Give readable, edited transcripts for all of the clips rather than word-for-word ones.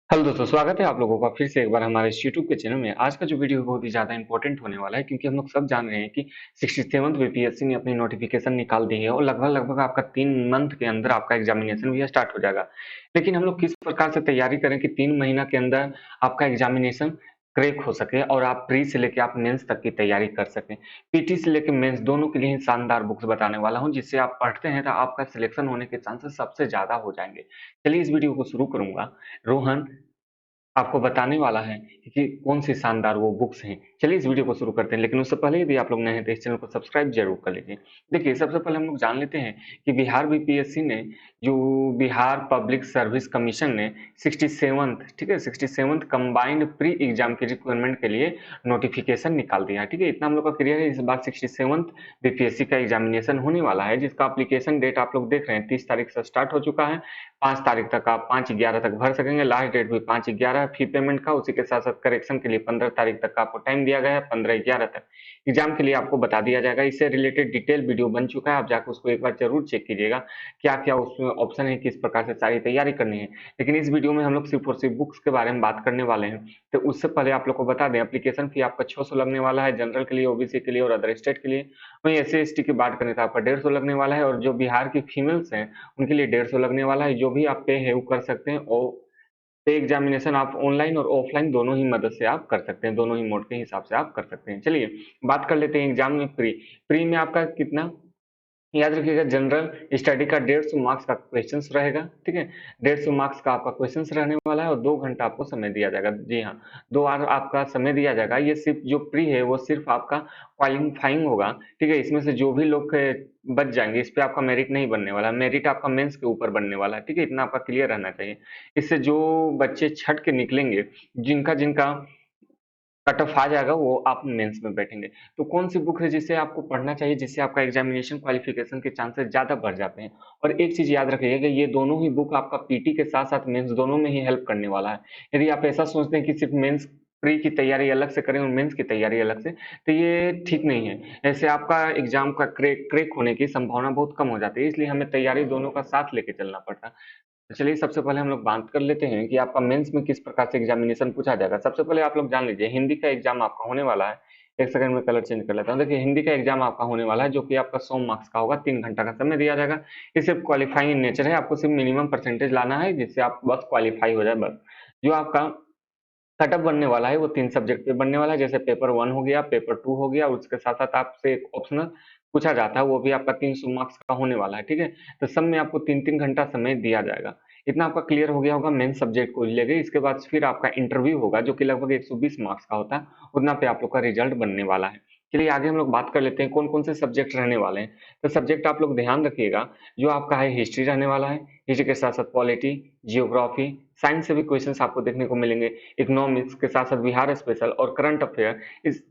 Hello दोस्तों, स्वागत है आप लोगों का फिर से एक बार हमारे इस यूट्यूब के चैनल में। आज का जो वीडियो बहुत ही ज़्यादा इंपॉर्टेंट होने वाला है, क्योंकि हम लोग सब जान रहे हैं कि 67th बीपीएससी ने अपनी नोटिफिकेशन निकाल दी है और लगभग लगभग आपका 3 मंथ के अंदर आपका एग्जामिनेशन भी स्टार्ट हो जाएगा। लेकिन हम लोग किस प्रकार से तैयारी करें कि 3 महीना के अंदर आपका एग्जामिनेशन क्रैक हो सके और आप प्री से लेके आप मेंस तक की तैयारी कर सकें। पीटी से लेके मेंस दोनों के लिए ही शानदार बुक्स बताने वाला हूँ, जिससे आप पढ़ते हैं तो आपका सिलेक्शन होने के चांसेस सबसे ज़्यादा हो जाएंगे। चलिए इस वीडियो को शुरू करूंगा। रोहन आपको बताने वाला है कि कौन सी शानदार वो बुक्स हैं। चलिए इस वीडियो को शुरू करते हैं, लेकिन उससे पहले यदि आप लोग नए हैं तो इस चैनल को सब्सक्राइब जरूर कर लीजिए। देखिए, सबसे पहले हम लोग जान लेते हैं कि बिहार बीपीएससी ने, जो बिहार पब्लिक सर्विस कमीशन ने 67th, ठीक है, 67th कंबाइंड प्री एग्जाम की रिक्वायरमेंट के लिए नोटिफिकेशन निकाल दिया है। ठीक है, इतना हम लोग का क्लियर है। इस बार 67th बीपीएससी का एग्जामिनेशन होने वाला है, जिसका एप्लीकेशन डेट आप लोग देख रहे हैं 30 तारीख से स्टार्ट हो चुका है। 5 तारीख तक आप 5/11 तक भर सकेंगे। लास्ट डेट भी 5/11 फी पेमेंट का। उसी के साथ साथ करेक्शन के लिए 15 तारीख तक का आपको टाइम दिया गया है। 15/11 तक एग्जाम के लिए आपको बता दिया जाएगा। इससे रिलेटेड डिटेल वीडियो बन चुका है, आप जाकर उसको एक बार जरूर चेक कीजिएगा क्या क्या उसमें ऑप्शन है, किस प्रकार से सारी तैयारी करनी है। लेकिन इस वीडियो में हम लोग सिर्फ और सिर्फ बुक्स के बारे में बात करने वाले हैं। तो उससे पहले आप लोग को बता दें, एप्लीकेशन फी आपका 600 लगने वाला है, जनरल के लिए, ओबीसी के लिए और अदर स्टेट के लिए। वहीं SC ST की बात करें तो आपका 150 लगने वाला है, और जो बिहार की फीमेल्स हैं उनके लिए 150 लगने वाला है। जो भी आप पे है वो कर सकते हैं, और पे एग्जामिनेशन आप ऑनलाइन और ऑफलाइन दोनों ही मदद से आप कर सकते हैं, दोनों ही मोड के हिसाब से आप कर सकते हैं। चलिए बात कर लेते हैं एग्जाम में प्री। प्री में आपका कितना, याद रखिएगा, जनरल स्टडी का 150 मार्क्स का क्वेश्चंस रहेगा। ठीक है, 150 मार्क्स का आपका क्वेश्चंस रहने वाला है और 2 घंटा आपको समय दिया जाएगा। जी हाँ, 2 आवर आपका समय दिया जाएगा। ये सिर्फ जो प्री है वो सिर्फ आपका क्वालिफाइंग होगा। ठीक है, इसमें से जो भी लोग बच जाएंगे, इस पे आपका मेरिट नहीं बनने वाला। मेरिट आपका मेंस के ऊपर बनने वाला है। ठीक है, इतना आपका क्लियर रहना चाहिए। इससे जो बच्चे छट के निकलेंगे, जिनका जिनका कट ऑफ आ जाएगा, वो आप मेंस में बैठेंगे। तो कौन सी बुक है जिसे आपको पढ़ना चाहिए, जिससे आपका एग्जामिनेशन क्वालिफिकेशन के चांसेस ज्यादा बढ़ जाते हैं। और एक चीज याद रखिएगा कि ये दोनों ही बुक आपका पीटी के साथ साथ मेंस दोनों में ही हेल्प करने वाला है। यदि आप ऐसा सोचते हैं कि सिर्फ मेंस प्री की तैयारी अलग से करें और मेंस की तैयारी अलग से, तो ये ठीक नहीं है। ऐसे आपका एग्जाम का क्रैक होने की संभावना बहुत कम हो जाती है। इसलिए हमें तैयारी दोनों का साथ लेके चलना पड़ता है। तो चलिए सबसे पहले हम लोग बात कर लेते हैं कि आपका मेंस में किस प्रकार से एग्जामिनेशन पूछा जाएगा। सबसे पहले आप लोग जान लीजिए, हिंदी का एग्जाम आपका होने वाला है। एक सेकंड में कलर चेंज कर लेता हूँ। देखिए, हिंदी का एग्जाम आपका होने वाला है, जो कि आपका 100 मार्क्स का होगा। 3 घंटा का समय दिया जाएगा। ये सिर्फ क्वालिफाइंग इन नेचर है, आपको सिर्फ मिनिमम परसेंटेज लाना है, जिससे आप बस क्वालिफाई हो जाए बस। जो आपका कटअप बनने वाला है वो 3 सब्जेक्ट पे बनने वाला है। जैसे पेपर 1 हो गया, पेपर 2 हो गया, और उसके साथ साथ आपसे एक ऑप्शनल पूछा जाता है, वो भी आपका 300 मार्क्स का होने वाला है। ठीक है, तो सब में आपको 3-3 घंटा समय दिया जाएगा। इतना आपका क्लियर हो गया होगा मेन सब्जेक्ट को लेके। इसके बाद फिर आपका इंटरव्यू होगा, जो कि लगभग 120 मार्क्स का होता है। उतना पे आप लोग का रिजल्ट बनने वाला है। चलिए आगे हम लोग बात कर लेते हैं कौन कौन से सब्जेक्ट रहने वाले हैं। तो सब्जेक्ट आप लोग ध्यान रखिएगा, जो आपका है हिस्ट्री रहने वाला है। हिस्ट्री के साथ साथ पॉलिटी, जियोग्राफी, साइंस से भी क्वेश्चंस आपको देखने को मिलेंगे। इकोनॉमिक्स के साथ साथ बिहार स्पेशल और करंट अफेयर, इस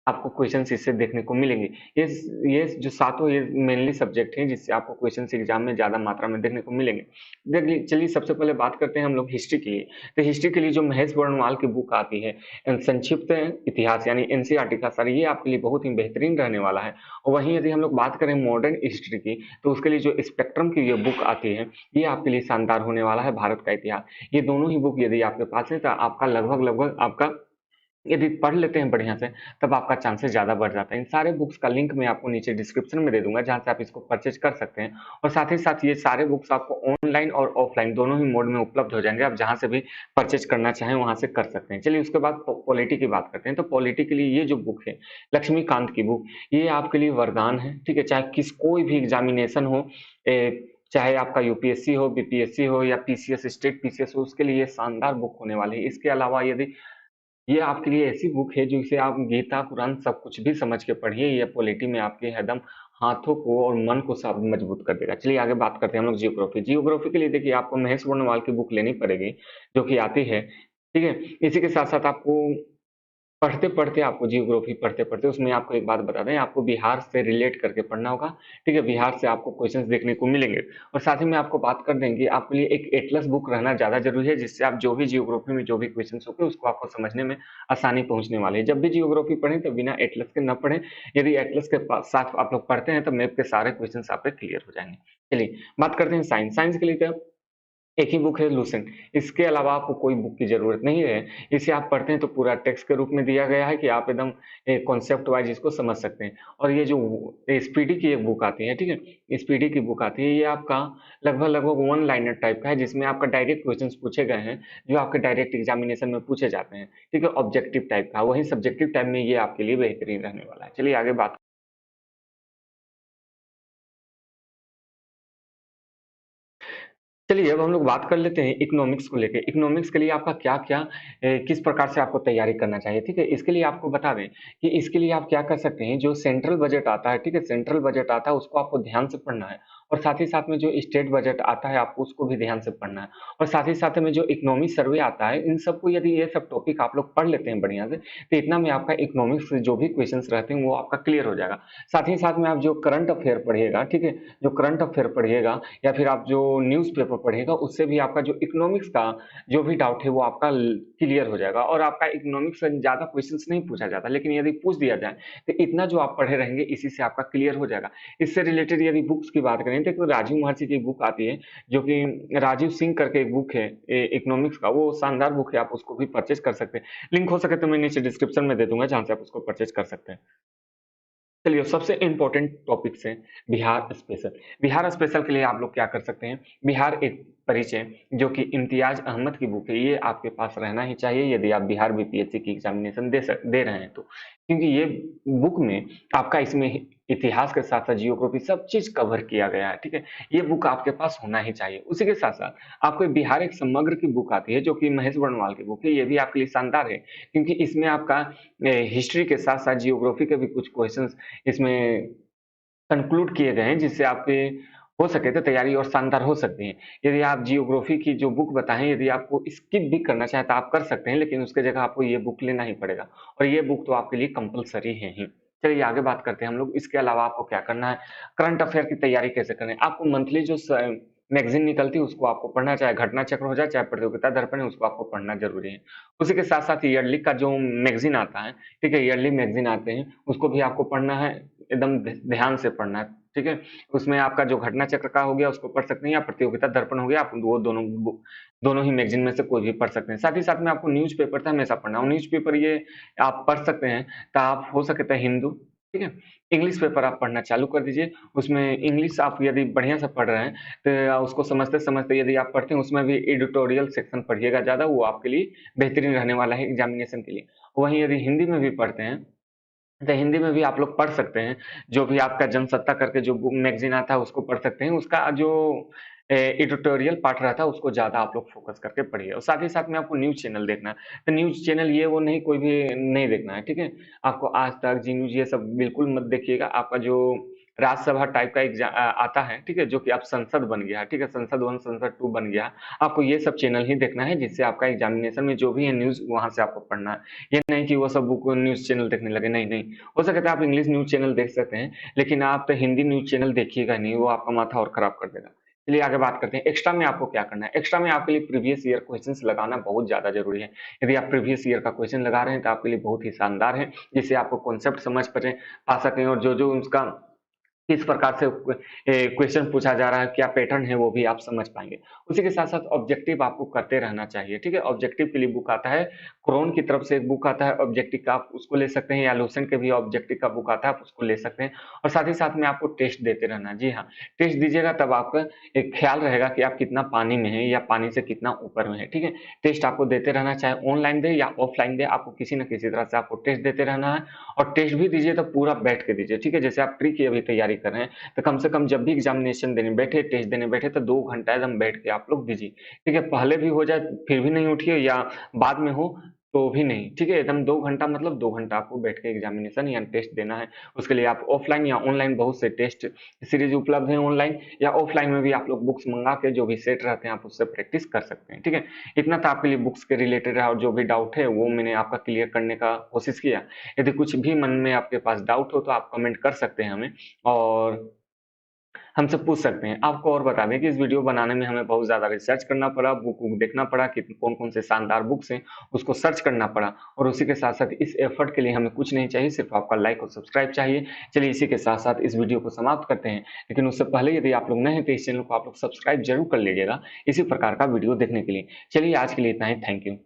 आपको क्वेश्चंस इससे देखने को मिलेंगे। ये जो सातों ये मेनली सब्जेक्ट हैं जिससे आपको क्वेश्चंस एग्जाम में ज्यादा मात्रा में देखने को मिलेंगे। देखिए, चलिए सबसे पहले बात करते हैं हम लोग हिस्ट्री की। तो हिस्ट्री के लिए जो महेश वर्णवाल की बुक आती है, संक्षिप्त इतिहास यानी एनसीईआरटी का सर, ये आपके लिए बहुत ही बेहतरीन रहने वाला है। और वहीं यदि हम लोग बात करें मॉडर्न हिस्ट्री की, तो उसके लिए जो स्पेक्ट्रम की ये बुक आती है, ये आपके लिए शानदार होने वाला है, भारत का इतिहास। ये दोनों ही बुक यदि आपके पास है तो आपका लगभग लगभग आपका, यदि पढ़ लेते हैं बढ़िया से, तब आपका चांसेस ज्यादा बढ़ जाता है। इन सारे बुक्स का लिंक मैं आपको नीचे डिस्क्रिप्शन में दे दूंगा, जहां से आप इसको परचेज कर सकते हैं। और साथ ही साथ ये सारे बुक्स आपको ऑनलाइन और ऑफलाइन दोनों ही मोड में उपलब्ध हो जाएंगे। आप जहां से भी परचेज करना चाहें वहां से कर सकते हैं। चलिए उसके बाद पॉलिटी की बात करते हैं। तो पॉलिटी के लिए ये जो बुक है, लक्ष्मीकांत की बुक, ये आपके लिए वरदान है। ठीक है, चाहे कोई भी एग्जामिनेशन हो, चाहे आपका यूपीएससी हो, बीपीएससी हो, या पीसीएस, स्टेट पीसीएस हो, उसके लिए ये शानदार बुक होने वाली है। इसके अलावा यदि, ये आपके लिए ऐसी बुक है जिसे आप गीता कुरान सब कुछ भी समझ के पढ़िए। ये पॉलिटी में आपके एकदम हाथों को और मन को सब मजबूत कर देगा। चलिए आगे बात करते हैं हम लोग जियोग्राफी। जियोग्राफी के लिए देखिए, आपको महेश वर्णवाल की बुक लेनी पड़ेगी, जो कि आती है। ठीक है, इसी के साथ साथ आपको पढ़ते पढ़ते, आपको जियोग्राफी पढ़ते पढ़ते, उसमें आपको एक बात बता दें, आपको बिहार से रिलेट करके पढ़ना होगा। ठीक है, बिहार से आपको क्वेश्चंस देखने को मिलेंगे। और साथ ही में आपको बात कर देंगे, आपके लिए एक एटलस बुक रहना ज्यादा जरूरी है, जिससे आप जो भी जियोग्राफी में जो भी क्वेश्चंस होंगे उसको आपको समझने में आसानी पहुंचने वाली है। जब भी जियोग्राफी पढ़ें तो बिना एटलस के न पढ़ें। यदि एटलस के साथ आप लोग पढ़ते हैं तो मैप के सारे क्वेश्चन आप पे क्लियर हो जाएंगे। चलिए बात करते हैं साइंस। साइंस के लिए एक ही बुक है लूसेंट, इसके अलावा आपको कोई बुक की ज़रूरत नहीं है। इसे आप पढ़ते हैं तो पूरा टेक्स्ट के रूप में दिया गया है कि आप एकदम कॉन्सेप्ट वाइज़ इसको समझ सकते हैं। और ये जो स्पीडी की एक बुक आती है, ठीक है? स्पीडी की बुक आती है, ये आपका लगभग-लगभग वन लाइनर टाइप का है, जिसमें आपका डायरेक्ट क्वेश्चन्स पूछे गए हैं, जो आपके डायरेक्ट एग्ज़ामिनेशन में पूछे जाते हैं, ठीक है? ऑब्जेक्टिव टाइप का, वहीं सब्जेक्टिव टाइप में ये आपके लिए बेहतरीन रहने वाला है। चलिए आगे बात। चलिए अब हम लोग बात कर लेते हैं इकोनॉमिक्स को लेके। इकोनॉमिक्स के लिए आपका क्या-क्या किस प्रकार से आपको तैयारी करना चाहिए, ठीक है? इसके लिए आपको बता दें कि इसके लिए आप क्या कर सकते हैं, जो सेंट्रल बजट आता है, ठीक है? सेंट्रल बजट आता है, उसको आपको ध्यान से पढ़ना है और साथ ही साथ में जो स्टेट बजट आता है, आपको उसको भी ध्यान से पढ़ना है और साथ ही साथ में जो इकोनॉमी सर्वे आता है, इन सबको यदि ये सब टॉपिक आप लोग पढ़ लेते हैं बढ़िया से, तो इतना में आपका इकोनॉमिक्स से जो भी क्वेश्चन्स रहते हैं, वो आपका क्लियर हो जाएगा। साथ ही साथ में आप जो करंट अफेयर पढ़िएगा, ठीक है? जो करंट अफेयर पढ़िएगा या फिर आप जो न्यूज़पेपर पढ़िएगा, उससे भी आपका जो इकोनॉमिक्स का जो भी डाउट है वो आपका क्लियर हो जाएगा और आपका इकोनॉमिक्स से ज़्यादा क्वेश्चंस नहीं पूछा जाता, लेकिन यदि पूछ दिया जाए तो इतना जो आप पढ़े रहेंगे इसी से आपका क्लियर हो जाएगा। इससे रिलेटेड यदि बुक्स की बात करें तो एक राजीव महर्षि की बुक आती है, जो कि राजीव सिंह करके एक बुक है इकोनॉमिक्स का, वो शानदार बुक है, आप उसको भी परचेज कर सकते हैं। लिंक हो सके तो मैं नीचे डिस्क्रिप्शन में दे दूंगा, जहाँ से आप उसको परचेज कर सकते हैं। चलिए सबसे इम्पोर्टेंट टॉपिक्स हैं बिहार स्पेशल। बिहार स्पेशल के लिए आप लोग क्या कर सकते हैं, बिहार एक परिचय जो कि इम्तियाज अहमद की बुक है, ये आपके पास रहना ही चाहिए यदि आप बिहार बीपीएससी की एग्जामिनेशन दे रहे हैं तो, क्योंकि ये बुक में आपका इसमें इतिहास के साथ साथ जियोग्राफी सब चीज कवर किया गया है, ठीक है? ये बुक आपके पास होना ही चाहिए। उसी के साथ साथ आपको बिहार एक समग्र की बुक आती है, जो कि महेश वर्णवाल की बुक है, ये भी आपके लिए शानदार है, क्योंकि इसमें आपका हिस्ट्री के साथ साथ जियोग्राफी के भी कुछ क्वेश्चंस इसमें कंक्लूड किए गए हैं, जिससे आपके हो सके तो तैयारी और शानदार हो सकती है। यदि आप जियोग्राफी की जो बुक बताएँ, यदि आपको स्किप भी करना चाहें तो आप कर सकते हैं, लेकिन उसकी जगह आपको ये बुक लेना ही पड़ेगा और ये बुक तो आपके लिए कंपल्सरी है ही। चलिए आगे बात करते हैं हम लोग, इसके अलावा आपको क्या करना है, करंट अफेयर की तैयारी कैसे करें? आपको मंथली जो मैगज़ीन निकलती है उसको आपको पढ़ना है, चाहे घटना चक्र हो जाए, चाहे प्रतियोगिता दर्पण है, उसको आपको पढ़ना ज़रूरी है। उसी के साथ-साथ ईयरली का जो मैगज़ीन आता है, ठीक है? ईयरली मैगज़ीन आते हैं, उसको भी आपको पढ़ना है, एकदम ध्यान से पढ़ना है, ठीक है? उसमें आपका जो घटना चक्र का हो गया उसको पढ़ सकते हैं, या प्रतियोगिता दर्पण हो गया, आप वो दोनों ही मैगज़ीन में से कोई भी पढ़ सकते हैं। साथ ही साथ में आपको न्यूज़पेपर तो हमेशा पढ़ना है और न्यूज़पेपर ये आप पढ़ सकते हैं, तो आप हो सके तो हिंदू, ठीक है? इंग्लिश पेपर आप पढ़ना चालू कर दीजिए, उसमें इंग्लिश आप यदि बढ़िया से पढ़ रहे हैं, तो उसको समझते-समझते यदि आप पढ़ते हैं, उसमें भी एडिटोरियल सेक्शन पढ़िएगा ज़्यादा, वो आपके लिए बेहतरीन रहने वाला है एग्ज़ामिनेशन के लिए। वहीं यदि हिंदी में भी पढ़ते हैं, तो हिंदी में भी आप लोग पढ़ सकते हैं, जो भी आपका जनसत्ता करके जो बुक मैगज़ीन आता है उसको पढ़ सकते हैं। उसका जो एडिटोरियल पार्ट रहता है उसको ज़्यादा आप लोग फ़ोकस करके पढ़िए और साथ ही साथ में आपको न्यूज़ चैनल देखना है। तो न्यूज़ चैनल ये वो नहीं, कोई भी नहीं देखना है, ठीक है? आपको आज तक, जी न्यूज़ ये सब बिल्कुल मत देखिएगा। आपका जो राज्यसभा टाइप का आता है, ठीक है? जो कि अब संसद बन गया है, ठीक है? संसद 1, संसद 2 बन गया है। आपको ये सब चैनल ही देखना है, जिससे आपका एग्ज़ामिनेशन में जो भी है न्यूज़ वहाँ से आपको पढ़ना है। ये नहीं कि वो सब बुक न्यूज़ चैनल देखने लगे, नहीं, नहीं। हो सके तो आप इंग्लिश न्यूज़ चैनल देख सकते हैं, लेकिन आप हिंदी न्यूज़ चैनल देखिएगा नहीं, वो आपका माथा और खराब कर देगा। चलिए आगे बात करते हैं, एक्स्ट्रा में आपको क्या करना है? एक्स्ट्रा में आपके लिए प्रीवियस ईयर क्वेश्चन्स लगाना बहुत ज़्यादा ज़रूरी है। यदि आप प्रीवियस ईयर का क्वेश्चन लगा रहे हैं, तो आपके लिए बहुत ही शानदार है, जिससे आपको कॉन्सेप्ट समझ पा सकें और जो-जो उसका किस प्रकार से क्वेश्चन पूछा जा रहा है, क्या पैटर्न है, वो भी आप समझ पाएँगे। उसी के साथ-साथ ऑब्जेक्टिव आपको करते रहना चाहिए, ठीक है? ऑब्जेक्टिव के लिए बुक आता है, क्रोन की तरफ से एक बुक आता है ऑब्जेक्टिव का, आप उसको ले सकते हैं, या लूसेंट के भी ऑब्जेक्टिव का बुक आता है, आप उसको ले सकते हैं और साथ ही साथ में आपको टेस्ट देते रहना है। जी हाँ, टेस्ट दीजिएगा तब आपका एक ख्याल रहेगा कि आप कितना पानी में हैं या पानी से कितना ऊपर में हैं, ठीक है? टेस्ट आपको देते रहना, चाहे ऑनलाइन दें या ऑफलाइन दें, आपको किसी न किसी तरह से आपको टेस्ट देते रहना है और टेस्ट भी दीजिए तो पूरा बैठ के दीजिए, ठीक है? जैसे आप प्री की अभी तैयारी कर रहे हैं, तो कम से कम जब भी एग्ज़ामिनेशन देने बैठे, टेस्ट देने बैठे, तो 2 घंटा एकदम बैठ के आप लोग दीजिए, ठीक है? पहले भी हो जाए फिर भी नहीं उठिए, या बाद में हो तो भी नहीं, ठीक है? एकदम 2 घंटा मतलब 2 घंटा आपको बैठ के एग्ज़ामिनेशन या टेस्ट देना है। उसके लिए आप ऑफ़लाइन या ऑनलाइन बहुत से टेस्ट सीरीज़ उपलब्ध हैं, ऑनलाइन या ऑफ़लाइन में भी आप लोग बुक्स मँगा के जो भी सेट रहते हैं, आप उससे प्रैक्टिस कर सकते हैं, ठीक है? इतना तो आपके लिए बुक्स के रिलेटेड है और जो भी डाउट है वो मैंने आपका क्लियर करने का कोशिश किया। यदि कुछ भी मन में आपके पास डाउट हो तो आप कमेंट कर सकते हैं हमें, और हमसे पूछ सकते हैं। आपको और बता दें कि इस वीडियो बनाने में हमें बहुत ज़्यादा रिसर्च करना पड़ा, बुक वुक देखना पड़ा कि कौन-कौन से शानदार बुक्स हैं, उसको सर्च करना पड़ा और उसी के साथ-साथ इस एफर्ट के लिए हमें कुछ नहीं चाहिए, सिर्फ़ आपका लाइक और सब्सक्राइब चाहिए। चलिए इसी के साथ-साथ इस वीडियो को समाप्त करते हैं, लेकिन उससे पहले यदि आप लोग नए हैं तो इस चैनल को आप लोग सब्सक्राइब ज़रूर कर लीजिएगा, इसी प्रकार का वीडियो देखने के लिए। चलिए आज के लिए इतना ही, थैंक यू।